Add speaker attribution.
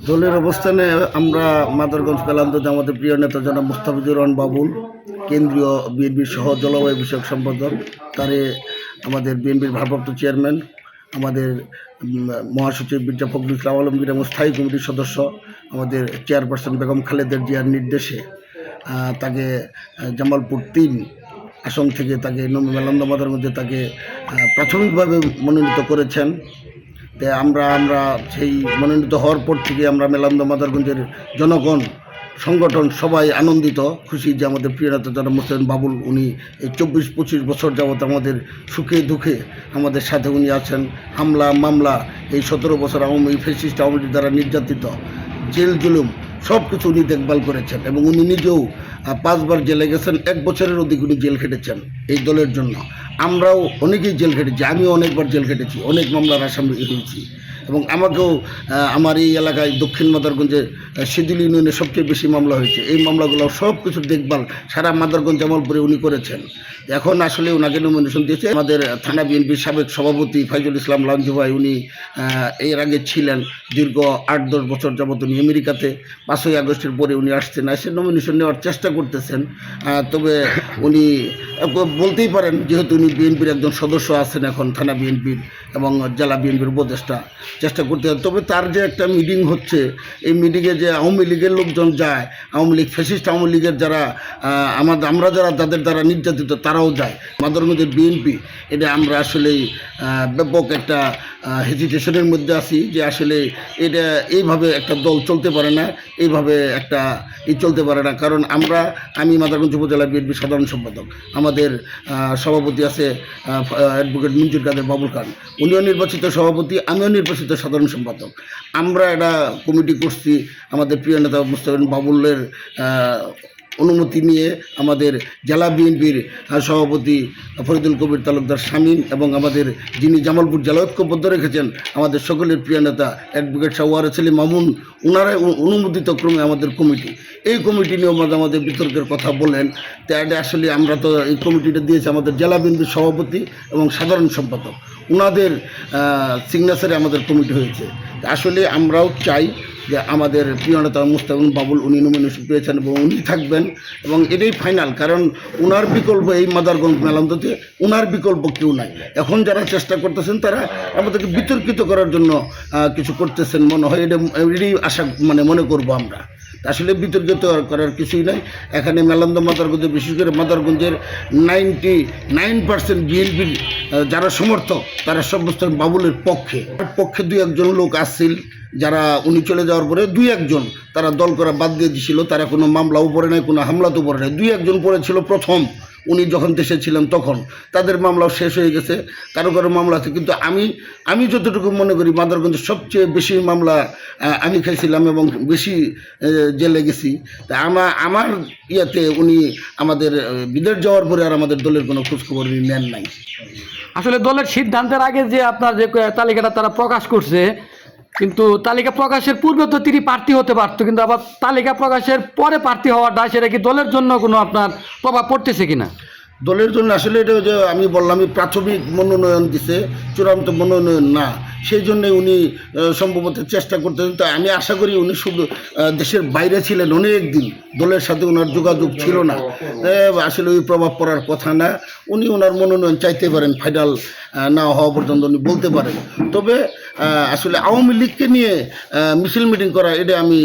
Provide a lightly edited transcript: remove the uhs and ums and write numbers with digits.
Speaker 1: দলের অবস্থানে আমরা মাদারগঞ্জ মেলান্দতে আমাদের প্রিয় নেতা জনাব মুস্তাফিজুর রহমান বাবুল, কেন্দ্রীয় বিএনপির সহ জলবায়ু বিষয়ক সম্পাদক, তারে আমাদের বিএনপির ভারপ্রাপ্ত চেয়ারম্যান, আমাদের মহাসচিব মির্জা ফখরুল ইসলাম আলমগীর এবং স্থায়ী কমিটির সদস্য আমাদের চেয়ারপারসন বেগম খালেদা জিয়ার নির্দেশে তাকে জামালপুর ৩ আসন থেকে তাকে মেলান্দা মাদারগঞ্জে তাকে প্রাথমিকভাবে মনোনীত করেছেন। তাই আমরা সেই মনোনীত হওয়ার পর থেকে আমরা মেলান্দা মাদারগঞ্জের জনগণ, সংগঠন সবাই আনন্দিত, খুশি যে আমাদের প্রিয় নেতা জনাব মুস্তাফিজুর বাবুল উনি এই ২৪-২৫ বছর যাবৎ আমাদের সুখে দুঃখে আমাদের সাথে উনি আছেন। হামলা মামলা এই ১৭ বছর ফ্যাসিস্ট আওয়ামী লীগ দ্বারা নির্যাতিত, জেল জুলুম সব কিছু উনি দেখভাল করেছেন এবং উনি নিজেও ৫ বার জেলে গেছেন। ১ বছরের অধিক উনি জেল খেটেছেন এই দলের জন্য। আমরাও অনেকেই জেল খেটেছি, আমিও অনেকবার জেল খেটেছি, অনেক মামলার আসামি হয়েছি এবং আমাকেও আমার এই এলাকায় দক্ষিণ মাদারগঞ্জে শিডিউল ইউনিয়নে সবচেয়ে বেশি মামলা হয়েছে। এই মামলাগুলো সব কিছু দেখভাল সারা মাদারগঞ্জ জামালপুরে উনি করেছেন। এখন আসলে ওনাকে নমিনেশন দিয়েছে আমাদের থানা বিএনপির সাবেক সভাপতি ফাইজুল ইসলাম লাঞ্জু ভাই। উনি এর আগে ছিলেন দীর্ঘ ৮-১০ বছর যাবত উনি আমেরিকাতে। ৫ই আগস্টের পরে উনি আসছেন, এসে নমিনেশন নেওয়ার চেষ্টা করতেছেন। তবে উনি বলতেই পারেন, যেহেতু উনি বিএনপির একজন সদস্য আছেন এখন থানা বিএনপির এবং জেলা বিএনপির উপদেষ্টা, চেষ্টা করতে হবে। তবে তার যে একটা মিটিং হচ্ছে, এই মিটিংয়ে যে আওয়ামী লীগের লোকজন যায়, আওয়ামী লীগ ফ্যাসিস্ট আওয়ামী লীগের যারা আমরা যারা তাদের দ্বারা নির্যাতিত তারাও যায়। মাদারগঞ্জের বিএনপি এটা আমরা আসলেই ব্যাপক একটা হেজিটেশনের মধ্যে আছি যে আসলে এটা এইভাবে একটা দল চলতে পারে না, এইভাবে একটা চলতে পারে না। কারণ আমি মাদারগঞ্জ উপজেলা বিএনপি সাধারণ সম্পাদক, আমাদের সভাপতি আছে অ্যাডভোকেট মঞ্জুর কাদের বাবুল খান, উনিও নির্বাচিত সভাপতি, আমিও নির্বাচিত সাধারণ সম্পাদক। আমরা একটা কমিটি করছি আমাদের প্রিয় নেতা মুস্তাফিজুর বাবুলের অনুমতি নিয়ে, আমাদের জেলা বিএনপির সভাপতি ফরিদুল কবির তালুকদার শামীম এবং আমাদের যিনি জামালপুর জেলা ঐক্যবদ্ধ রেখেছেন আমাদের সকলের প্রিয় নেতা অ্যাডভোকেট শাহ ওয়ারেস আলী মামুন, ওনারাই অনুমোদিত ক্রমে আমাদের কমিটি, এই কমিটি নিয়েও আমাদের বিতর্কের কথা বলেন। তাই আসলে আমরা তো এই কমিটিটা দিয়েছি আমাদের জেলা বিএনপির সভাপতি এবং সাধারণ সম্পাদক, ওনাদের সিগনেচারে আমাদের কমিটি হয়েছে। আসলে আমরাও চাই যে আমাদের প্রিয় নেতা মুস্তাফিজুর বাবুল উনি নমিনেশন পেয়েছেন এবং উনি থাকবেন এবং এটাই ফাইনাল। কারণ ওনার বিকল্প এই মাদারগঞ্জ মেলান্দতে ওনার বিকল্প কেউ নাই। এখন যারা চেষ্টা করতেছেন তারা আমাদেরকে বিতর্কিত করার জন্য কিছু করতেছেন মনে হয়, এটাই আশা মনে করবো আমরা। আসলে বিতর্কিত করার কিছুই নাই। এখানে মেলান্দা মাদারগঞ্জে, বিশেষ করে মাদারগঞ্জের 99% বিএনপির যারা সমর্থক তারা সব মুস্তাফিজুর বাবুলের পক্ষে 2-1 লোক আসছিল যারা উনি চলে যাওয়ার পরে 2-1 তারা দল করা বাদ দিয়ে দিয়েছিল। তারা কোনো মামলাও পড়ে নাই, কোনো হামলাতেও পড়ে নাই। 2-1 পড়েছিল প্রথম উনি যখন দেশে ছিলেন তখন, তাদের মামলাও শেষ হয়ে গেছে, কারো মামলা আছে। কিন্তু আমি যতটুকু মনে করি মাদারগঞ্জের সবচেয়ে বেশি মামলা আমি খাইছিলাম এবং বেশি জেলে গেছি। তা আমার ইয়েতে উনি আমাদের বিদেশ যাওয়ার পরে আর আমাদের দলের কোনো খোঁজখবর নেন নাই।
Speaker 2: আসলে দলের সিদ্ধান্তের আগে যে আপনার যে তালিকাটা তারা প্রকাশ করছে, কিন্তু তালিকা প্রকাশের পূর্বে তো তিনি প্রার্থী হতে পারতো, কিন্তু আবার তালিকা প্রকাশের পরে প্রার্থী হওয়াটা সেটা কি দলের জন্য কোনো আপনার প্রভাব পড়তেছে কিনা?
Speaker 1: দলের জন্য আসলে এটা যে আমি বললামই প্রাথমিক মনোনয়ন দিছে, চূড়ান্ত মনোনয়ন না। সেই জন্যে উনি সম্ভবত চেষ্টা করতেন। তাই আমি আশা করি উনি শুধু দেশের বাইরে ছিলেন অনেক দিন, দলের সাথে ওনার যোগাযোগ ছিল না, আসলে ওই প্রভাব পড়ার কথা না। উনি ওনার মনোনয়ন চাইতে পারেন, ফাইনাল না হওয়া পর্যন্ত উনি বলতে পারেন। তবে আসলে আওয়ামী লীগকে নিয়ে মিছিল মিটিং করা এটা আমি